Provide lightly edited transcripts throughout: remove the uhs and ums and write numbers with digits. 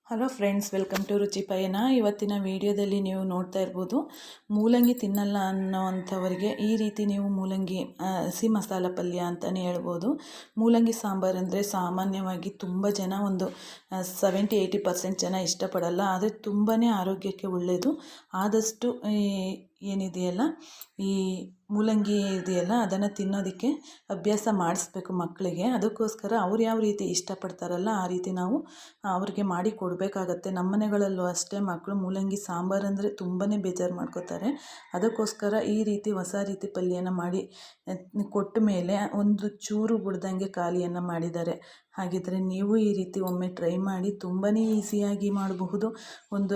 Hello friends, welcome to ರುಚಿ ಪಯಣ. ಇವತ್ತಿನ ವಿಡಿಯೋದಲ್ಲಿ ನೀವು ನೋಡ್ತಾ ಇರ್ಬೋದು, ಮೂಲಂಗಿ ತಿನ್ನಲ್ಲ ಅನ್ನೋವಂಥವರಿಗೆ ಈ ರೀತಿ ನೀವು ಮೂಲಂಗಿ ಹಸಿ ಮಸಾಲ ಪಲ್ಯ ಅಂತಲೇ ಹೇಳ್ಬೋದು. ಮೂಲಂಗಿ ಸಾಂಬಾರು ಅಂದರೆ ಸಾಮಾನ್ಯವಾಗಿ ತುಂಬ ಜನ ಒಂದು 70-80% ಜನ ಇಷ್ಟಪಡಲ್ಲ, ಆದರೆ ತುಂಬಾ ಆರೋಗ್ಯಕ್ಕೆ ಒಳ್ಳೆಯದು. ಆದಷ್ಟು ಏನಿದೆಯಲ್ಲ ಈ ಮೂಲಂಗಿ ಇದೆಯಲ್ಲ ಅದನ್ನು ತಿನ್ನೋದಕ್ಕೆ ಅಭ್ಯಾಸ ಮಾಡಿಸ್ಬೇಕು ಮಕ್ಕಳಿಗೆ. ಅದಕ್ಕೋಸ್ಕರ ಅವ್ರು ಯಾವ ರೀತಿ ಇಷ್ಟಪಡ್ತಾರಲ್ಲ ಆ ರೀತಿ ನಾವು ಅವ್ರಿಗೆ ಮಾಡಿ ಕೊಡಬೇಕಾಗತ್ತೆ. ನಮ್ಮ ಮನೆಗಳಲ್ಲೂ ಅಷ್ಟೇ, ಮಕ್ಕಳು ಮೂಲಂಗಿ ಸಾಂಬಾರು ಅಂದರೆ ತುಂಬಾ ಬೇಜಾರು ಮಾಡ್ಕೋತಾರೆ. ಅದಕ್ಕೋಸ್ಕರ ಈ ರೀತಿ ಹೊಸ ರೀತಿ ಪಲ್ಯನ ಮಾಡಿ ಕೊಟ್ಟ ಮೇಲೆ ಒಂದು ಚೂರು ಬಿಡ್ದಂಗೆ ಖಾಲಿಯನ್ನು ಮಾಡಿದ್ದಾರೆ. ಹಾಗಿದ್ದರೆ ನೀವು ಈ ರೀತಿ ಒಮ್ಮೆ ಟ್ರೈ ಮಾಡಿ, ತುಂಬಾ ಈಸಿಯಾಗಿ ಮಾಡಬಹುದು. ಒಂದು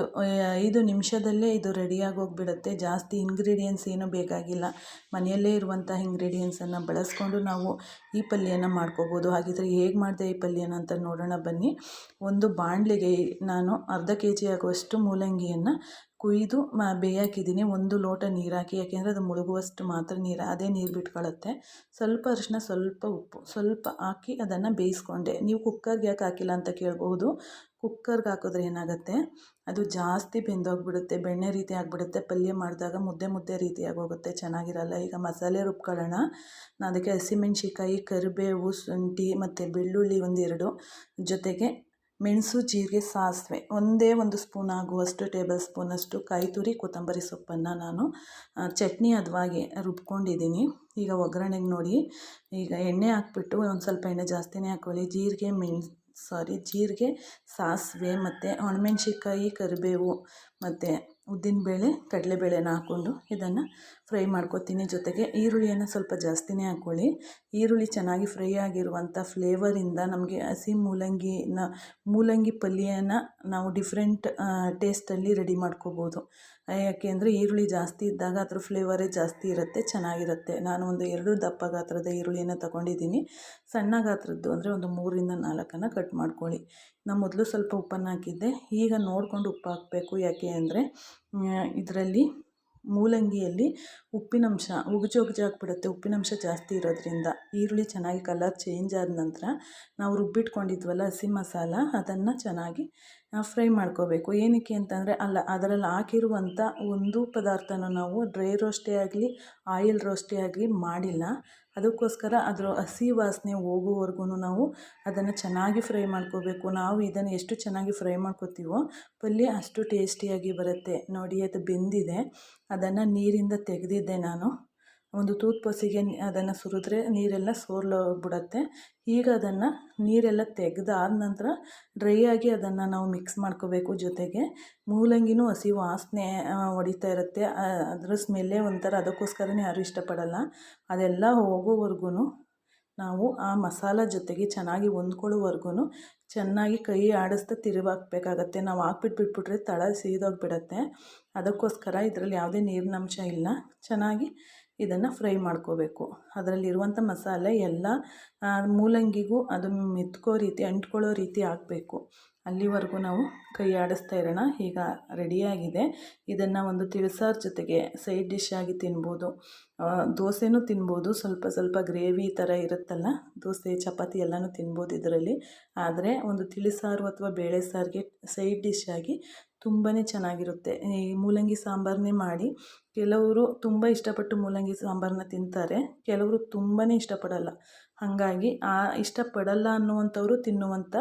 5 ನಿಮಿಷದಲ್ಲೇ ಇದು ರೆಡಿಯಾಗಿ ಹೋಗಿಬಿಡುತ್ತೆ. ಜಾಸ್ತಿ ಇಂಗ್ರೀಡಿಯೆಂಟ್ಸ್ ಏನೂ ಬೇಕಾಗಿಲ್ಲ, ಮನೆಯಲ್ಲೇ ಇರುವಂಥ ಇಂಗ್ರೀಡಿಯೆಂಟ್ಸನ್ನು ಬಳಸ್ಕೊಂಡು ನಾವು ಈ ಪಲ್ಯನ ಮಾಡ್ಕೋಬೋದು. ಹಾಗಿದ್ರೆ ಹೇಗೆ ಮಾಡಿದೆ ಈ ಪಲ್ಯನ ಅಂತ ನೋಡೋಣ ಬನ್ನಿ. ಒಂದು ಬಾಣಲೆಗೆ ನಾನು ಅರ್ಧ kg ಆಗುವಷ್ಟು ಮೂಲಂಗಿಯನ್ನು ಕುಯ್ದು ಬೇಯಾಕಿದ್ದೀನಿ. 1 ಲೋಟ ನೀರು ಹಾಕಿ, ಯಾಕೆಂದರೆ ಅದು ಮುಳುಗುವಷ್ಟು ಮಾತ್ರ ನೀರು, ಅದೇ ನೀರು ಬಿಟ್ಕೊಳ್ಳುತ್ತೆ. ಸ್ವಲ್ಪ ಅರಿಶಿನ, ಸ್ವಲ್ಪ ಉಪ್ಪು ಸ್ವಲ್ಪ ಹಾಕಿ ಅದನ್ನು ಬೇಯಿಸ್ಕೊಂಡೆ. ನೀವು ಕುಕ್ಕರ್ಗೆ ಯಾಕೆ ಹಾಕಿಲ್ಲ ಅಂತ ಕೇಳಬಹುದು. ಕುಕ್ಕರ್ಗೆ ಹಾಕಿದ್ರೆ ಏನಾಗುತ್ತೆ, ಅದು ಜಾಸ್ತಿ ಬೆಂದೋಗ್ಬಿಡುತ್ತೆ, ಬೆಣ್ಣೆ ರೀತಿ ಆಗಿಬಿಡುತ್ತೆ. ಪಲ್ಯ ಮಾಡಿದಾಗ ಮುದ್ದೆ ರೀತಿಯಾಗಿ ಹೋಗುತ್ತೆ, ಚೆನ್ನಾಗಿರಲ್ಲ. ಈಗ ಮಸಾಲೆ ರುಬ್ಕೊಳ್ಳೋಣ. ನಾನು ಅದಕ್ಕೆ ಹಸಿಮೆಣ್ಸಿಕಾಯಿ, ಕರಿಬೇವು, ಶುಂಠಿ ಮತ್ತು ಬೆಳ್ಳುಳ್ಳಿ 1-2, ಜೊತೆಗೆ ಮೆಣಸು, ಜೀರಿಗೆ, ಸಾಸಿವೆ ಒಂದೇ 1 ಸ್ಪೂನ್ ಆಗುವಷ್ಟು, ಟೇಬಲ್ ಸ್ಪೂನಷ್ಟು ಕಾಯಿ ತುರಿ, ಕೊತ್ತಂಬರಿ ಸೊಪ್ಪನ್ನು ನಾನು ಚಟ್ನಿ ಹದವಾಗಿ ರುಬ್ಕೊಂಡಿದ್ದೀನಿ. ಈಗ ಒಗ್ಗರಣೆಗೆ ನೋಡಿ, ಈಗ ಎಣ್ಣೆ ಹಾಕ್ಬಿಟ್ಟು ಒಂದು ಸ್ವಲ್ಪ ಎಣ್ಣೆ ಜಾಸ್ತಿನೇ ಹಾಕ್ಕೊಳ್ಳಿ. ಜೀರಿಗೆ, ಸಾಸಿವೆ ಮತ್ತು ಒಣಮೆಣ್ಸಿಕಾಯಿ, ಕರಿಬೇವು ಮತ್ತು ಉದ್ದಿನಬೇಳೆ, ಕಡಲೆಬೇಳೆನ ಹಾಕ್ಕೊಂಡು ಇದನ್ನು ಫ್ರೈ ಮಾಡ್ಕೊತೀನಿ. ಜೊತೆಗೆ ಈರುಳ್ಳಿಯನ್ನು ಸ್ವಲ್ಪ ಜಾಸ್ತಿನೇ ಹಾಕ್ಕೊಳ್ಳಿ. ಈರುಳ್ಳಿ ಚೆನ್ನಾಗಿ ಫ್ರೈ ಆಗಿರುವಂಥ ಫ್ಲೇವರಿಂದ ನಮಗೆ ಹಸಿ ಮೂಲಂಗಿ ಪಲ್ಯನ ನಾವು ಡಿಫ್ರೆಂಟ್ ಟೇಸ್ಟಲ್ಲಿ ರೆಡಿ ಮಾಡ್ಕೋಬೋದು. ಯಾಕೆಂದರೆ ಈರುಳ್ಳಿ ಜಾಸ್ತಿ ಇದ್ದಾಗ ಅದ್ರ ಫ್ಲೇವರೇ ಜಾಸ್ತಿ ಇರುತ್ತೆ, ಚೆನ್ನಾಗಿರುತ್ತೆ. ನಾನು ಒಂದು 2 ದಪ್ಪ ಗಾತ್ರದ ಈರುಳ್ಳಿಯನ್ನು ತಗೊಂಡಿದ್ದೀನಿ. ಸಣ್ಣ ಗಾತ್ರದ್ದು ಅಂದರೆ ಒಂದು 3-4 ಕಟ್ ಮಾಡ್ಕೊಳ್ಳಿ. ನಾನು ಮೊದಲು ಸ್ವಲ್ಪ ಉಪ್ಪನ್ನು ಹಾಕಿದ್ದೆ, ಈಗ ನೋಡಿಕೊಂಡು ಉಪ್ಪು ಹಾಕಬೇಕು. ಯಾಕೆ ಅಂದರೆ ಇದರಲ್ಲಿ ಮೂಲಂಗಿಯಲ್ಲಿ ಉಪ್ಪಿನಂಶ ಉಗುಜಾಗ್ಬಿಡುತ್ತೆ, ಉಪ್ಪಿನಂಶ ಜಾಸ್ತಿ ಇರೋದ್ರಿಂದ. ಈರುಳ್ಳಿ ಚೆನ್ನಾಗಿ ಕಲರ್ ಚೇಂಜ್ ಆದ ನಂತರ ನಾವು ರುಬ್ಬಿಟ್ಕೊಂಡಿದ್ವಲ್ಲ ಹಸಿ ಮಸಾಲ, ಅದನ್ನು ಚೆನ್ನಾಗಿ ಫ್ರೈ ಮಾಡ್ಕೋಬೇಕು. ಏನಕ್ಕೆ ಅಂತಂದರೆ ಅದರಲ್ಲಿ ಹಾಕಿರುವಂಥ ಒಂದು ಪದಾರ್ಥನೂ ನಾವು ಡ್ರೈ ರೋಸ್ಟೇ ಆಗಲಿ ಆಯಿಲ್ ರೋಸ್ಟೇ ಆಗಲಿ ಮಾಡಿಲ್ಲ. ಅದಕ್ಕೋಸ್ಕರ ಅದರ ಹಸಿ ವಾಸನೆ ಹೋಗೋವರೆಗೂ ನಾವು ಅದನ್ನು ಚೆನ್ನಾಗಿ ಫ್ರೈ ಮಾಡ್ಕೋಬೇಕು. ನಾವು ಇದನ್ನು ಎಷ್ಟು ಚೆನ್ನಾಗಿ ಫ್ರೈ ಮಾಡ್ಕೋತೀವೋ ಪಲ್ಯ ಅಷ್ಟು ಟೇಸ್ಟಿಯಾಗಿ ಬರುತ್ತೆ. ನೋಡಿ, ಅದು ಬೆಂದಿದೆ, ಅದನ್ನು ನೀರಿಂದ ತೆಗೆದಿದ್ದೆ ನಾನು. ಒಂದು ತೂತ್ಪೊಸಿಗೆ ಅದನ್ನು ಸುರಿದ್ರೆ ನೀರೆಲ್ಲ ಸೋರ್ಲೋಗ್ಬಿಡತ್ತೆ. ಈಗ ಅದನ್ನು ನೀರೆಲ್ಲ ತೆಗೆದಾದ ನಂತರ ಡ್ರೈ ಆಗಿ ಅದನ್ನು ನಾವು ಮಿಕ್ಸ್ ಮಾಡ್ಕೋಬೇಕು. ಜೊತೆಗೆ ಮೂಲಂಗಿನೂ ಹಸಿ ವಾಸನೆ ಹೊಡಿತಾ ಇರುತ್ತೆ, ಅದರ ಸ್ಮೆಲ್ಲೇ ಒಂಥರ. ಅದಕ್ಕೋಸ್ಕರನೇ ಯಾರೂ ಇಷ್ಟಪಡಲ್ಲ. ಅದೆಲ್ಲ ಹೋಗೋವರೆಗೂ ನಾವು ಆ ಮಸಾಲ ಜೊತೆಗೆ ಚೆನ್ನಾಗಿ ಹೊಂದ್ಕೊಳ್ಳೋವರೆಗೂ ಚೆನ್ನಾಗಿ ಕೈ ಆಡಿಸ್ತಾ ತಿರುವಾಕಬೇಕಾಗತ್ತೆ. ನಾವು ಬಿಟ್ಬಿಟ್ರೆ ತಳ ಸೀದೋಗಿಬಿಡತ್ತೆ. ಅದಕ್ಕೋಸ್ಕರ ಇದರಲ್ಲಿ ಯಾವುದೇ ನೀರಿನಂಶ ಇಲ್ಲ, ಚೆನ್ನಾಗಿ ಇದನ್ನು ಫ್ರೈ ಮಾಡ್ಕೋಬೇಕು. ಅದರಲ್ಲಿರುವಂಥ ಮಸಾಲೆ ಎಲ್ಲ ಮೂಲಂಗಿಗೂ ಅದು ಅಂಟ್ಕೊಳ್ಳೋ ರೀತಿ ಆಗಬೇಕು. ಅಲ್ಲಿವರೆಗೂ ನಾವು ಕೈ ಆಡಿಸ್ತಾ ಇರೋಣ. ಈಗ ರೆಡಿಯಾಗಿದೆ. ಇದನ್ನು ಒಂದು ತಿಳಿಸಾರು ಜೊತೆಗೆ ಸೈಡ್ ಡಿಶ್ ಆಗಿ ತಿನ್ಬೋದು, ದೋಸೆನೂ ತಿನ್ಬೋದು. ಸ್ವಲ್ಪ ಗ್ರೇವಿ ಥರ ಇರುತ್ತಲ್ಲ, ದೋಸೆ ಚಪಾತಿ ಎಲ್ಲನೂ ತಿನ್ಬೋದು ಇದರಲ್ಲಿ. ಆದರೆ ಒಂದು ತಿಳಿಸಾರು ಅಥವಾ ಬೇಳೆ ಸಾರಿಗೆ ಸೈಡ್ ಡಿಶ್ ಆಗಿ ತುಂಬಾ ಚೆನ್ನಾಗಿರುತ್ತೆ. ಈ ಮೂಲಂಗಿ ಸಾಂಬಾರನ್ನೇ ಮಾಡಿ, ಕೆಲವರು ತುಂಬ ಇಷ್ಟಪಟ್ಟು ಮೂಲಂಗಿ ಸಾಂಬಾರನ್ನ ತಿಂತಾರೆ, ಕೆಲವರು ತುಂಬಾ ಇಷ್ಟಪಡಲ್ಲ. ಹಾಗಾಗಿ ಇಷ್ಟಪಡಲ್ಲ ಅನ್ನುವಂಥವರು ತಿನ್ನುವಂಥ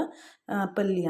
ಪಲ್ಯ.